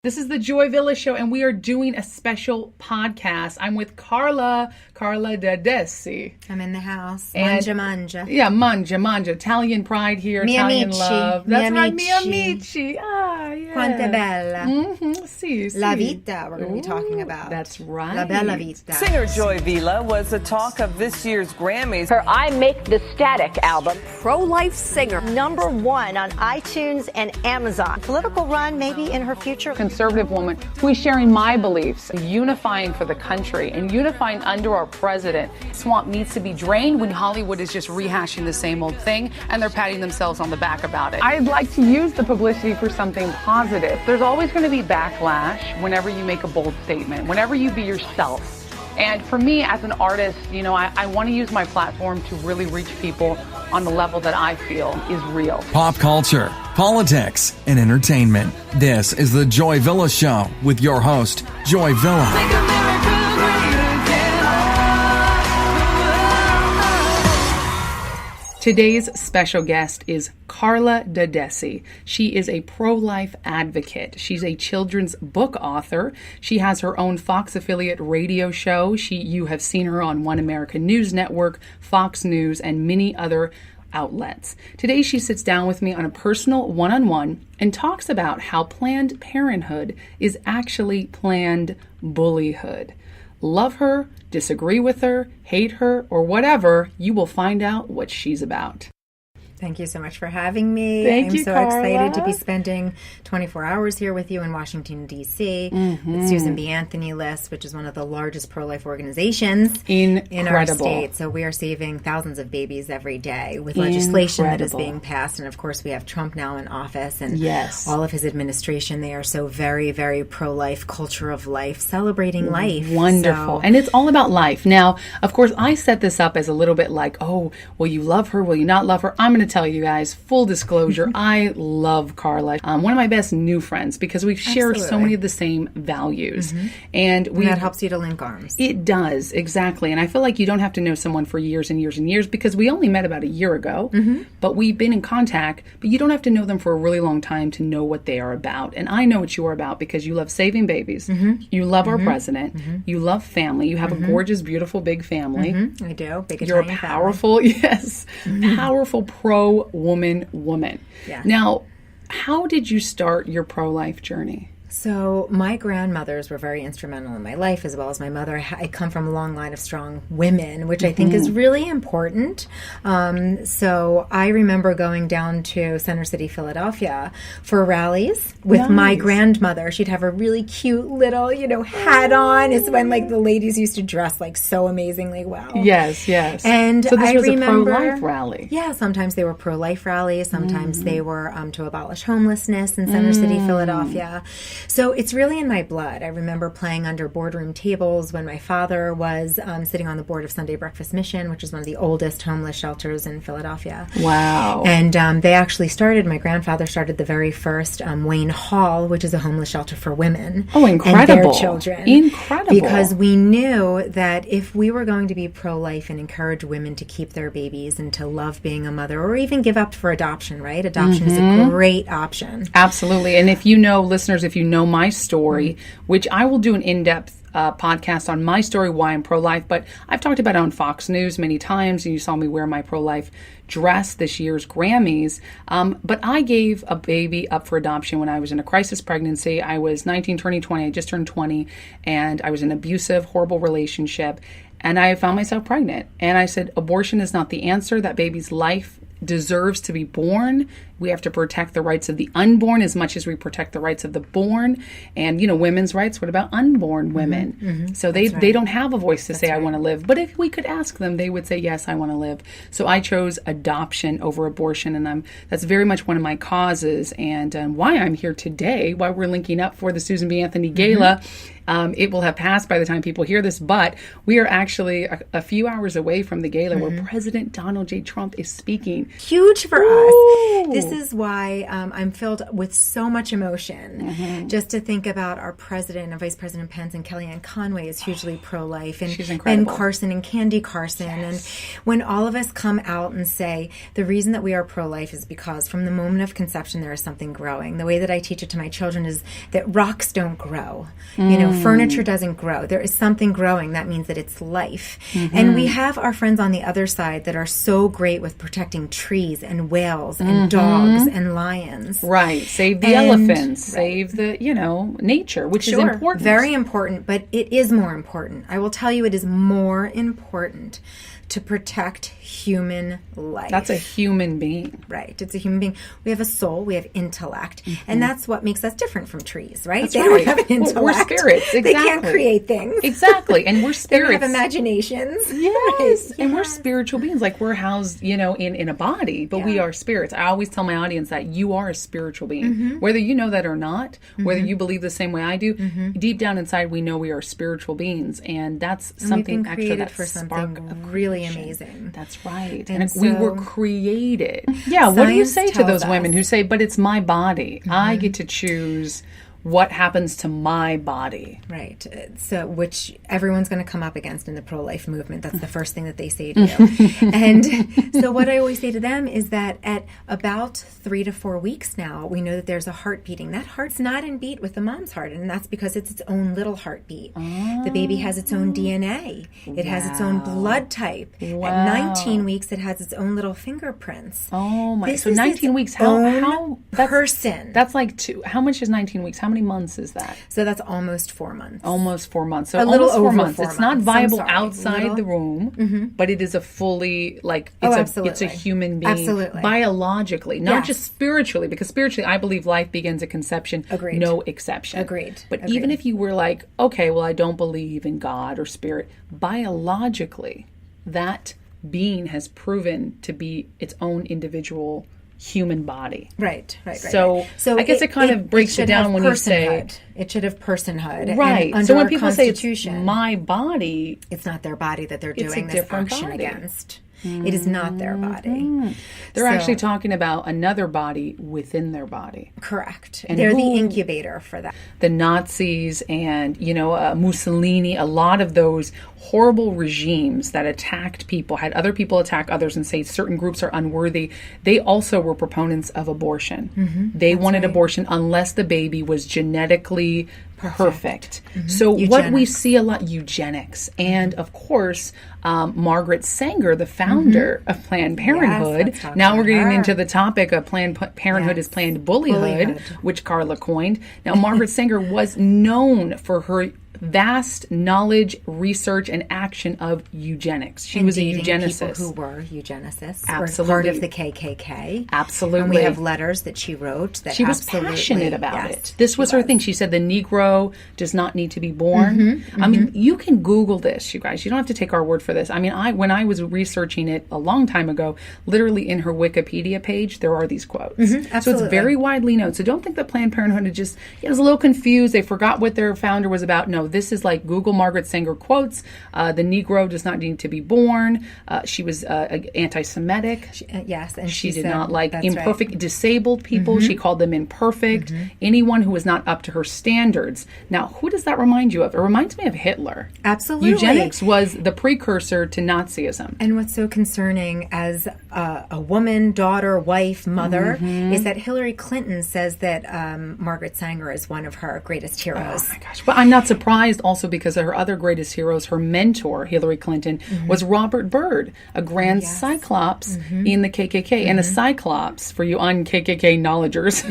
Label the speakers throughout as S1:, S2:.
S1: This is the Joy Villa Show, and we are doing a special podcast. I'm with Carla Dodesi.
S2: I'm in the house.
S1: And-
S2: Manja.
S1: Yeah, manja. Italian pride here,
S2: Mi
S1: Italian
S2: amici.
S1: love.
S2: Mi
S1: That's right,
S2: amici.
S1: mi amici. Ah, yeah.
S2: Quanta bella.
S1: Mm-hmm. See.
S2: La vita, we're going to be talking about.
S1: That's right.
S2: La bella vita.
S3: Singer Joy Villa was the talk of this year's Grammys.
S4: Her I Make the Static album.
S5: Pro-life singer, #1 on iTunes and Amazon. Political run maybe in her future.
S1: Conservative woman who is sharing my beliefs, unifying for the country and unifying under our president. Swamp needs to be drained when Hollywood is just rehashing the same old thing and they're patting themselves on the back about it. I'd like to use the publicity for something positive. There's always going to be backlash whenever you make a bold statement, whenever you be yourself. And for me as an artist, you know, I want to use my platform to really reach people on the level that I feel is real.
S6: Pop culture, politics, and entertainment. This is the Joy Villa Show with your host, Joy Villa.
S1: Today's special guest is Carla Dodesi. She is a pro-life advocate. She's a children's book author. She has her own Fox affiliate radio show. You have seen her on One American News Network, Fox News, and many other outlets. Today she sits down with me on a personal one-on-one and talks about how Planned Parenthood is actually planned bullyhood. Love her, disagree with her, hate her, or whatever, you will find out what she's about.
S2: Thank you so much for having me.
S1: Thank you,
S2: I'm so
S1: Carla.
S2: excited to be spending 24 hours here with you in Washington, D.C. With Susan B. Anthony List, which is one of the largest pro-life organizations in our state. So we are saving thousands of babies every day with legislation that is being passed. And of course, we have Trump now in office and all of his administration. They are so very, very pro-life, culture of life, celebrating life.
S1: Wonderful. And it's all about life. Now, of course, I set this up as a little bit like, oh, will you love her? Will you not love her? I'm going to tell you guys, full disclosure, I love Carla. One of my best new friends because we share so many of the same values. And
S2: that helps you to link arms.
S1: It does, exactly. And I feel like you don't have to know someone for years and years and years because we only met about a year ago, but we've been in contact, but you don't have to know them for a really long time to know what they are about. And I know what you are about because you love saving babies. You love our president. You love family. You have a gorgeous, beautiful, big family.
S2: I do. Big
S1: You're a
S2: Italian
S1: powerful, powerful pro-woman.
S2: Yeah.
S1: Now, how did you start your pro-life journey?
S2: So my grandmothers were very instrumental in my life, as well as my mother. I come from a long line of strong women, which I think is really important. So I remember going down to Center City, Philadelphia for rallies with my grandmother. She'd have a really cute little, hat on. It's when the ladies used to dress so amazingly well.
S1: Yes.
S2: And
S1: so this
S2: I
S1: was
S2: remember,
S1: a pro-life rally.
S2: Yeah, sometimes they were pro-life rallies. Sometimes they were to abolish homelessness in Center City, Philadelphia. So it's really in my blood. I remember playing under boardroom tables when my father was sitting on the board of Sunday Breakfast Mission, which is one of the oldest homeless shelters in Philadelphia.
S1: Wow.
S2: And they actually my grandfather started the very first Wayne Hall, which is a homeless shelter for women.
S1: Oh, incredible.
S2: And their children.
S1: Incredible.
S2: Because we knew that if we were going to be pro-life and encourage women to keep their babies and to love being a mother or even give up for adoption, right? Adoption is a great option.
S1: Absolutely. And if you know, listeners, if you know my story, which I will do an in-depth podcast on my story, why I'm pro-life, but I've talked about it on Fox News many times, and you saw me wear my pro-life dress this year's Grammys. But I gave a baby up for adoption when I was in a crisis pregnancy. I was 19, turning 20. I just turned 20, and I was in an abusive, horrible relationship, and I found myself pregnant. And I said, abortion is not the answer. That baby's life deserves to be born. We have to protect the rights of the unborn as much as we protect the rights of the born. And, women's rights, what about unborn women? So they don't have a voice to say, I want to live. But if we could ask them, they would say, yes, I want to live. So I chose adoption over abortion. And that's very much one of my causes and why I'm here today, why we're linking up for the Susan B. Anthony Gala. It will have passed by the time people hear this, but we are actually a few hours away from the gala where President Donald J. Trump is speaking.
S2: Huge for us. This is why I'm filled with so much emotion just to think about our president and Vice President Pence, and Kellyanne Conway is hugely pro-life, and
S1: she's incredible.
S2: Ben Carson and Candy Carson. And when all of us come out and say the reason that we are pro-life is because from the moment of conception there is something growing. The way that I teach it to my children is that rocks don't grow. Furniture doesn't grow. There is something growing. That means that it's life. And we have our friends on the other side that are so great with protecting trees and whales and dogs and lions.
S1: Right. Save the elephants. Save the, nature, which is important.
S2: Very important, but it is more important. I will tell you, it is more important to protect human life.
S1: That's a human being.
S2: Right. It's a human being. We have a soul. We have intellect. And that's what makes us different from trees, right?
S1: That's
S2: they
S1: right.
S2: don't have an intellect.
S1: We're spirits. Exactly.
S2: They can't create things.
S1: Exactly. And we're spirits.
S2: They don't have imaginations.
S1: Yes.
S2: Right.
S1: And we're spiritual beings. Like we're housed, in a body, but we are spirits. I always tell my audience that you are a spiritual being. Whether you know that or not, whether you believe the same way I do, deep down inside we know we are spiritual beings. And that's something extra, that
S2: for
S1: spark
S2: something
S1: of
S2: really
S1: creation.
S2: amazing.
S1: That's right.
S2: And
S1: we were created. Yeah, what do you say to those women who say, but it's my body. I get to choose what happens to my body.
S2: Right. So, which everyone's going to come up against in the pro-life movement. That's the first thing that they say to you. And so what I always say to them is that at about 3 to 4 weeks now, we know that there's a heart beating. That heart's not in beat with the mom's heart, and that's because it's its own little heartbeat. The baby has its own DNA. It has its own blood type. At 19 weeks, it has its own little fingerprints.
S1: Oh my!
S2: This
S1: so
S2: is
S1: 19
S2: its
S1: weeks.
S2: own
S1: How
S2: person?
S1: That's like how much is 19 weeks? How many months is that?
S2: So that's almost 4 months.
S1: Almost 4 months. So
S2: a little
S1: almost 4
S2: over
S1: months.
S2: 4
S1: It's not
S2: months.
S1: viable
S2: I'm sorry.
S1: outside the womb, but it is a fully it's a human being.
S2: Absolutely.
S1: Biologically, not just spiritually, because spiritually I believe life begins at conception.
S2: Agreed.
S1: No exception.
S2: Agreed.
S1: But even if you were like, okay, well I don't believe in God or spirit, biologically that being has proven to be its own individual human body.
S2: Right.
S1: So I guess it kind of breaks it down when you say
S2: it should have personhood.
S1: Right.
S2: And
S1: so
S2: under
S1: when people say it's my body,
S2: it's not their body that they're
S1: it's
S2: doing
S1: a
S2: this
S1: different
S2: action
S1: body.
S2: against. It is not their body.
S1: They're actually talking about another body within their body.
S2: Correct.
S1: And
S2: they're the incubator for that.
S1: The Nazis and, Mussolini, a lot of those horrible regimes that attacked people, had other people attack others and say certain groups are unworthy, they also were proponents of abortion. They wanted abortion unless the baby was genetically perfect. So what we see a lot, eugenics. And of course, Margaret Sanger, the founder of Planned Parenthood.
S2: Yes,
S1: now we're getting into the topic of Planned Parenthood is Planned Bullyhood, which Carla coined. Now, Margaret Sanger was known for her vast knowledge, research, and action of eugenics. She was a eugenicist.
S2: People who were eugenicists.
S1: Absolutely.
S2: Were part of the KKK.
S1: Absolutely.
S2: And we have letters that she wrote that
S1: she was passionate about it. This was her thing. She said the Negro does not need to be born. I mean, you can Google this, you guys. You don't have to take our word for this. I mean, when I was researching it a long time ago, literally in her Wikipedia page, there are these quotes. So it's very widely known. So don't think that Planned Parenthood was a little confused. They forgot what their founder was about. No, this is like Google Margaret Sanger quotes. The Negro does not need to be born. She was anti-Semitic.
S2: And
S1: she did not like imperfect, disabled people. She called them imperfect. Anyone who was not up to her standards. Now, who does that remind you of? It reminds me of Hitler.
S2: Absolutely.
S1: Eugenics was the precursor to Nazism.
S2: And what's so concerning as a woman, daughter, wife, mother, is that Hillary Clinton says that Margaret Sanger is one of her greatest heroes.
S1: Oh my gosh. But I'm not surprised also because of her other greatest heroes. Her mentor, Hillary Clinton, was Robert Byrd, a grand cyclops in the KKK. And a cyclops, for you un-KKK knowledgers,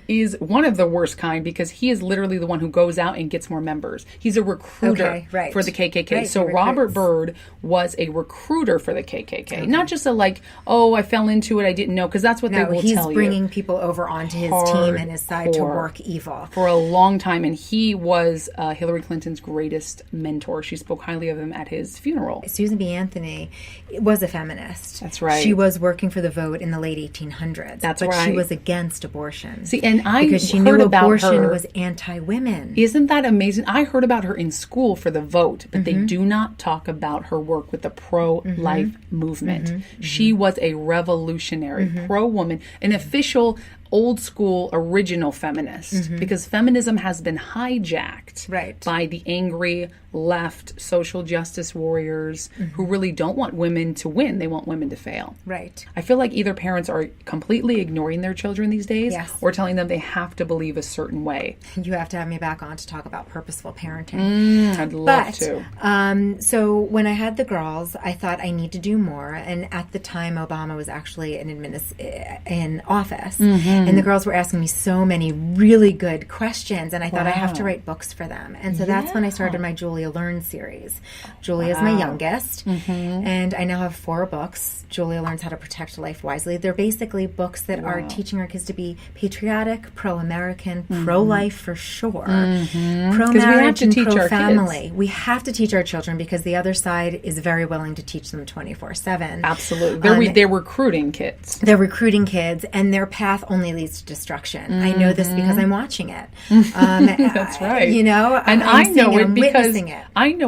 S1: is one of the worst kind because he is literally the one who goes out and gets more members. He's a recruiter for the KKK. So Robert Byrd was a recruiter for the KKK. Not just I fell into it, I didn't know, because that's what they will tell you.
S2: He's bringing people over onto his team and his side to work evil.
S1: For a long time. And he was Hillary Clinton's greatest mentor. She spoke highly of him at his funeral.
S2: Susan B. Anthony was a feminist.
S1: That's right.
S2: She was working for the vote in the late 1800s.
S1: That's
S2: but
S1: right.
S2: She was against abortion.
S1: See, and
S2: because she knew abortion was anti-women.
S1: Isn't that amazing? I heard about her in school for the vote, but they do not talk about her work with the pro-life movement. She was a revolutionary pro-woman, an official old school original feminist, because feminism has been hijacked by the angry left social justice warriors who really don't want women to win. They want women to fail.
S2: Right.
S1: I feel like either parents are completely ignoring their children these days or telling them they have to believe a certain way.
S2: You have to have me back on to talk about purposeful parenting.
S1: I'd love to.
S2: So when I had the girls, I thought I need to do more. And at the time, Obama was actually in office. And the girls were asking me so many really good questions. And I thought I have to write books for them. And so that's when I started my Julia Learns series. Julia is my youngest. And I now have 4 books. Julia Learns How to Protect Life Wisely. They're basically books that are teaching our kids to be patriotic, pro-American, pro-life for sure, pro-marriage and pro-family. We have to teach our children because the other side is very willing to teach them 24/7.
S1: Absolutely. They're recruiting kids.
S2: They're recruiting kids, and their path only leads to destruction. I know this because I'm watching it.
S1: That's right.
S2: You know,
S1: and I know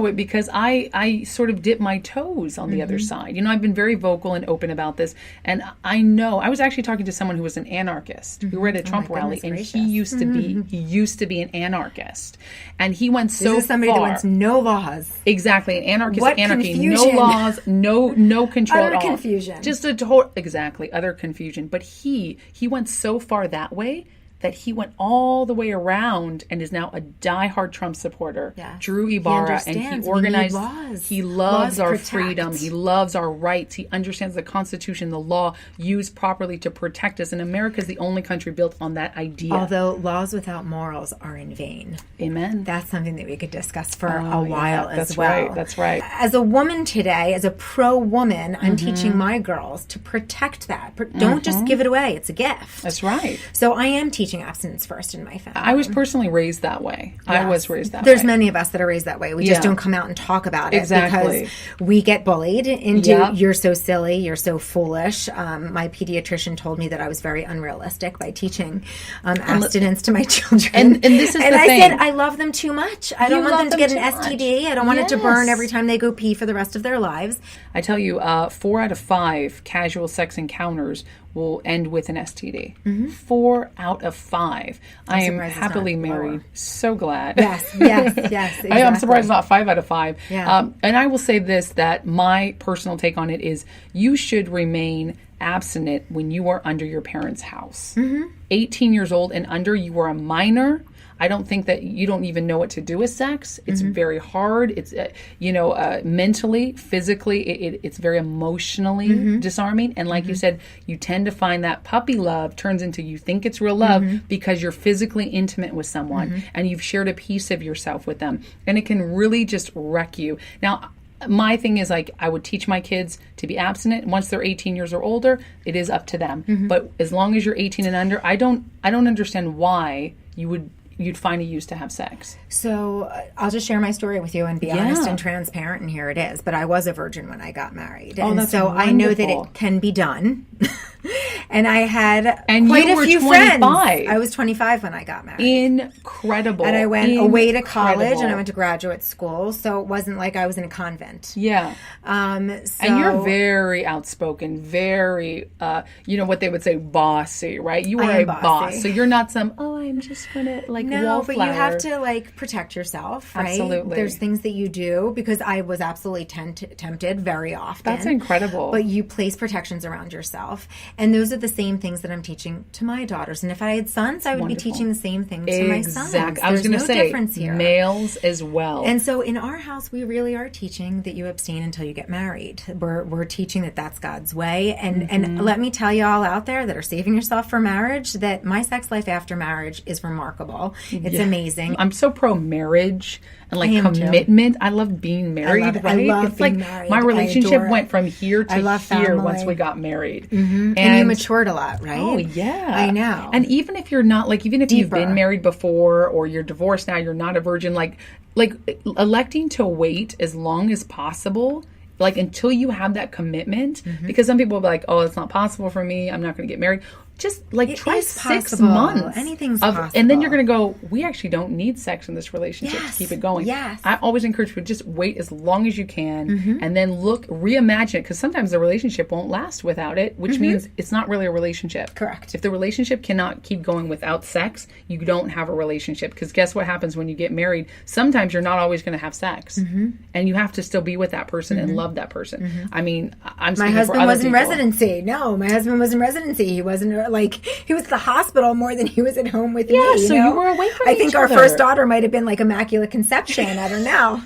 S1: it because
S2: I
S1: I sort of dip my toes on the other side. You know, I've been very vocal and open about this, and I know I was actually talking to someone who was an anarchist. We were at a Trump rally, and he used to be an anarchist, and he went so
S2: this is somebody
S1: far.
S2: that wants no laws.
S1: Exactly, an anarchist.
S2: What
S1: Anarchy,
S2: confusion.
S1: no laws, no control
S2: Utter
S1: at all.
S2: confusion.
S1: Just a total utter confusion. But he went so far that way that he went all the way around and is now a diehard Trump supporter.
S2: Yes.
S1: Drew Ibarra, and he organized. He loves
S2: laws
S1: our
S2: protect.
S1: freedom. He loves our rights. He understands the Constitution, the law used properly to protect us. And America is the only country built on that idea.
S2: Although laws without morals are in vain.
S1: Amen.
S2: That's something that we could discuss for a while as well.
S1: Right, that's right.
S2: As a woman today, as a pro-woman, I'm teaching my girls to protect that. Don't just give it away. It's a gift.
S1: That's right.
S2: So I am teaching abstinence first in my family.
S1: I was personally raised that way.
S2: Yes.
S1: I was raised that way.
S2: There's many of us that are raised that way. We just don't come out and talk about it.
S1: Exactly.
S2: Because we get bullied into, you're so silly, you're so foolish. My pediatrician told me that I was very unrealistic by teaching abstinence to my children.
S1: And this is
S2: and
S1: the
S2: I
S1: thing.
S2: said, I love them too much. I don't want them to get an
S1: too
S2: STD. I don't want it to burn every time they go pee for the rest of their lives.
S1: I tell you, 4 out of 5 casual sex encounters will end with an STD. 4 out of 5. I am happily married. So glad.
S2: Yes, exactly.
S1: I am surprised it's not 5 out of 5.
S2: Yeah.
S1: And I will say this, that my personal take on it is you should remain abstinent when you are under your parents' house. 18 years old and under, you are a minor. I don't think that you don't even know what to do with sex. It's very hard. It's, mentally, physically, it's very emotionally disarming. And like you said, you tend to find that puppy love turns into you think it's real love because you're physically intimate with someone and you've shared a piece of yourself with them. And it can really just wreck you. Now, my thing is, like, I would teach my kids to be abstinent. Once they're 18 years or older, it is up to them. But as long as you're 18 and under, I don't understand why you'd find a use to have sex.
S2: So I'll just share my story with you and be honest and transparent, and here it is. But I was a virgin when I got married.
S1: Oh,
S2: and
S1: that's
S2: so
S1: wonderful.
S2: I know that it can be done. And I had
S1: and
S2: quite
S1: you
S2: a
S1: were
S2: few
S1: 25.
S2: friends. I was 25 when I got married.
S1: Incredible.
S2: And I went away to college and I went to graduate school. So it wasn't like I was in a convent.
S1: Yeah. And you're very outspoken, very, what they would say, bossy, right? You are a boss. So you're not I'm just going to
S2: No, but you have to protect yourself, right?
S1: Absolutely.
S2: There's things that you do because I was absolutely tempted very often.
S1: That's incredible.
S2: But you place protections around yourself. And those are the same things that I'm teaching to my daughters. And if I had sons, I would be teaching the same thing to my sons.
S1: I was going to say,
S2: difference here.
S1: Males as well.
S2: And so in our house, we really are teaching that you abstain until you get married. We're teaching that that's God's way. And let me tell you all out there that are saving yourself for marriage, that my sex life after marriage is remarkable. It's amazing.
S1: I'm so pro-marriage and commitment. I love being married.
S2: I love
S1: it's
S2: being married.
S1: My relationship went from here to here
S2: family.
S1: once we got married.
S2: And you matured a lot, right?
S1: Oh, yeah.
S2: I know.
S1: And even if you're not, like, even if you've
S2: Deeper.
S1: been married before or you're divorced now, you're not a virgin, like electing to wait as long as possible, like until you have that commitment, because some people will be like, oh, it's not possible for me, I'm not going to get married. Just like try 6 months.
S2: Anything's possible.
S1: And then you're going to go, we actually don't need sex in this relationship to keep it going.
S2: Yes.
S1: I always encourage people, just wait as long as you can and then reimagine it, because sometimes the relationship won't last without it, which means it's not really a relationship.
S2: Correct.
S1: If the relationship cannot keep going without sex, you don't have a relationship, because guess what happens when you get married? Sometimes you're not always going to have sex, and you have to still be with that person and love that person. I mean, I'm speaking
S2: My
S1: for
S2: husband
S1: other
S2: was in
S1: people.
S2: residency. No, my husband was in residency. He wasn't he was at the hospital more than he was at home with me.
S1: Yeah, so
S2: know?
S1: you were away from
S2: I think
S1: each
S2: our
S1: other.
S2: first daughter might have been like immaculate conception. I don't know.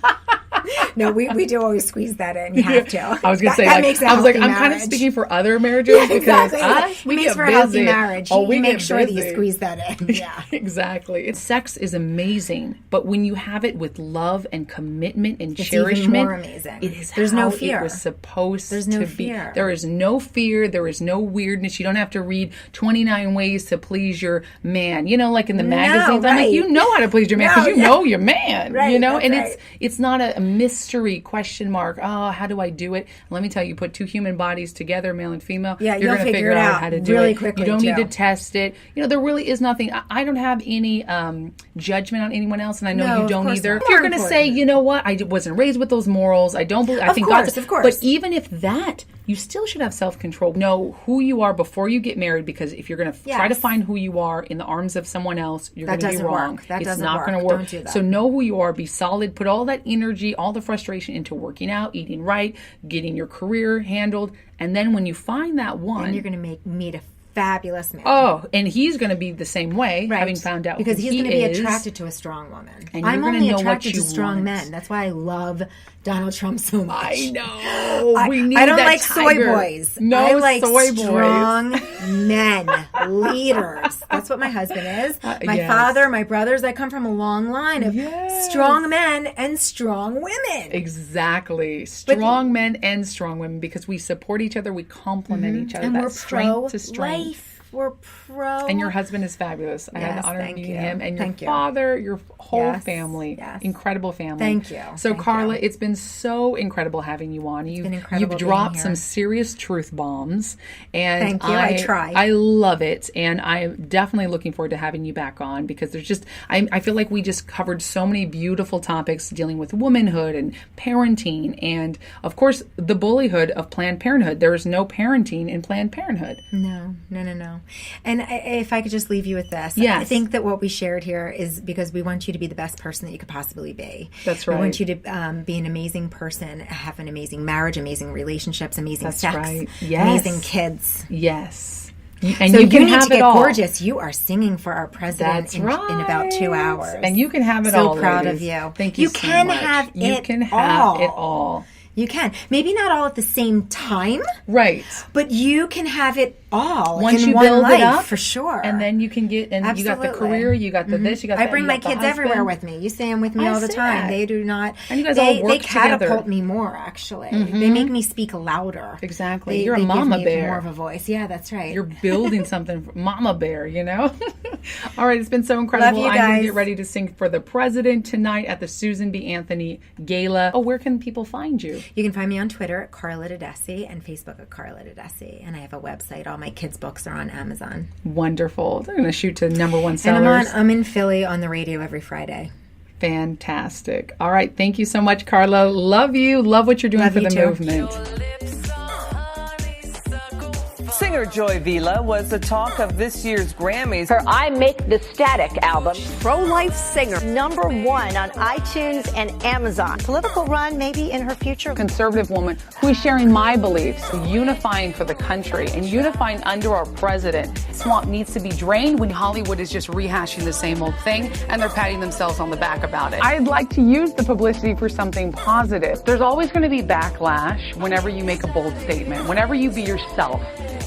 S2: No, we do always squeeze that in. You have to.
S1: I was going to say,
S2: that
S1: like,
S2: makes a
S1: I was like,
S2: healthy
S1: I'm kind of
S2: marriage.
S1: speaking for other marriages because
S2: Exactly.
S1: we
S2: It makes
S1: get
S2: for a
S1: busy.
S2: healthy marriage.
S1: Oh,
S2: You
S1: we
S2: make
S1: get
S2: sure that you
S1: busy.
S2: squeeze that in. Yeah.
S1: Exactly. Sex is amazing, but when you have it with love and commitment and
S2: It's
S1: cherishment,
S2: even more amazing.
S1: it is
S2: There's
S1: how
S2: no fear.
S1: it was supposed
S2: There's no
S1: to
S2: fear.
S1: be. There is no fear. There is no weirdness. You don't have to read 29 ways to please your man. You know, like in the magazines, I'm like,
S2: right.
S1: you know how to please your man
S2: No,
S1: because you
S2: yeah.
S1: know your man.
S2: Right,
S1: you know,
S2: that's
S1: and
S2: right.
S1: it's not a mystery question mark. Oh, how do I do it? Let me tell you, put two human bodies together, male and female.
S2: Yeah,
S1: you're
S2: you'll
S1: gonna
S2: figure it out
S1: how to do
S2: really
S1: it.
S2: quickly,
S1: You don't need
S2: too.
S1: to test it. You know, there really is nothing. I don't have any judgment on anyone else, and I know
S2: No,
S1: you
S2: of
S1: don't
S2: course
S1: either.
S2: not.
S1: If you're
S2: More
S1: going to say,
S2: important.
S1: you know what, I wasn't raised with those morals. I don't believe. I think
S2: course,
S1: God's.
S2: of course.
S1: But even if that, you still should have self-control. Know who you are before you get married, because if you're going to try to
S2: Yes.
S1: find who you are in the arms of someone else, you're
S2: That
S1: going to be
S2: doesn't
S1: wrong.
S2: work. That
S1: it's
S2: doesn't
S1: not
S2: work.
S1: going to work.
S2: Don't do that.
S1: So know who you are. Be solid. Put all that energy, all the frustration into working out, eating right, getting your career handled, and then when you find that one,
S2: And you're going to meet a fabulous man.
S1: oh, and he's going to be the same way,
S2: Right.
S1: having found out
S2: because
S1: who
S2: he's
S1: he
S2: going to be
S1: is.
S2: attracted to a strong woman.
S1: And you're
S2: I'm
S1: gonna
S2: only
S1: know what
S2: attracted
S1: you
S2: to strong
S1: want.
S2: men. That's why I love Donald Trump so much.
S1: I know. We need
S2: I don't
S1: that
S2: like
S1: tiger.
S2: soy boys.
S1: No
S2: I like
S1: soy boys.
S2: strong men, leaders. That's what my husband is. My
S1: yes.
S2: father, my brothers. I come from a long line of
S1: Yes.
S2: strong men and strong women.
S1: Exactly. Strong men and strong women, because we support each other, we complement each other.
S2: And
S1: That
S2: we're
S1: strength to strength.
S2: pro-life. We're pro.
S1: And your husband is fabulous. I had
S2: Yes,
S1: the honor of
S2: thank
S1: meeting
S2: you.
S1: him, and your
S2: Thank you.
S1: father, your whole
S2: Yes,
S1: family,
S2: yes.
S1: incredible family.
S2: Thank you.
S1: So,
S2: Thank
S1: Carla,
S2: you.
S1: it's been so incredible having you on.
S2: been incredible
S1: You've
S2: being
S1: dropped
S2: here.
S1: some serious truth bombs, and
S2: Thank you. I try.
S1: I love it, and I'm definitely looking forward to having you back on, because there's just I feel like we just covered so many beautiful topics dealing with womanhood and parenting, and of course the bullyhood of Planned Parenthood. There is no parenting in Planned Parenthood.
S2: No. And if I could just leave you with this.
S1: Yes.
S2: I think that what we shared here is because we want you to be the best person that you could possibly be.
S1: That's
S2: We
S1: right.
S2: want you to be an amazing person, have an amazing marriage, amazing relationships, amazing
S1: That's
S2: sex,
S1: right. Yes.
S2: amazing kids.
S1: Yes. And
S2: So
S1: you
S2: you
S1: can
S2: need
S1: have
S2: to get
S1: it all.
S2: gorgeous. You are singing for our president
S1: That's
S2: in
S1: right.
S2: about 2 hours.
S1: And you can have it
S2: so
S1: all.
S2: proud
S1: ladies.
S2: of you.
S1: Thank you.
S2: You
S1: so
S2: can
S1: much.
S2: have
S1: You
S2: it
S1: can have
S2: all.
S1: it all.
S2: You can. Maybe not all at the same time,
S1: Right.
S2: but you can have it all
S1: Once
S2: in
S1: you
S2: one
S1: build
S2: life,
S1: it up,
S2: for sure.
S1: and then you can get, and you got the
S2: Absolutely.
S1: career, you got the this, you got
S2: I
S1: that.
S2: bring
S1: you
S2: my
S1: got the
S2: kids
S1: husband.
S2: everywhere with me. You see them with me
S1: I
S2: all the
S1: see
S2: time.
S1: that.
S2: They do not.
S1: And you guys all work
S2: They catapult
S1: together.
S2: me more, actually. They make me speak louder.
S1: Exactly. You're a
S2: they
S1: mama
S2: give me
S1: bear.
S2: More of a voice. Yeah, that's right.
S1: You're building something, Mama Bear, you know? All right, it's been so incredible.
S2: Love you
S1: I'm going to
S2: guys.
S1: get ready to sing for the president tonight at the Susan B. Anthony Gala. Oh, where can people find you?
S2: You can find me on Twitter at Carla Tedeschi and Facebook at Carla Tedeschi. And I have a website. All my kids' books are on Amazon.
S1: Wonderful. They're going to shoot to #1
S2: And
S1: sellers.
S2: I'm in Philly on the radio every Friday.
S1: Fantastic. All right. Thank you so much, Carla. Love you. Love what you're doing
S2: Love
S1: for
S2: you
S1: the
S2: too.
S1: movement.
S3: Singer Joy Vila was the talk of this year's Grammys.
S4: Her I Make the Static album.
S5: Pro-life singer, #1 on iTunes and Amazon. Political run maybe in her future.
S1: Conservative woman who is sharing my beliefs, unifying for the country and unifying under our president. Swamp needs to be drained when Hollywood is just rehashing the same old thing and they're patting themselves on the back about it. I'd like to use the publicity for something positive. There's always going to be backlash whenever you make a bold statement, whenever you be yourself.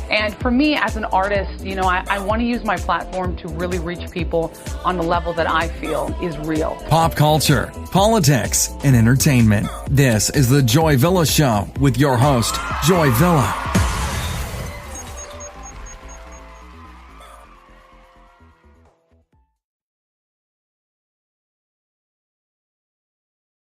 S1: And for me as an artist, you know, I want to use my platform to really reach people on the level that I feel is real.
S6: Pop culture, politics, and entertainment. This is the Joy Villa Show with your host, Joy Villa.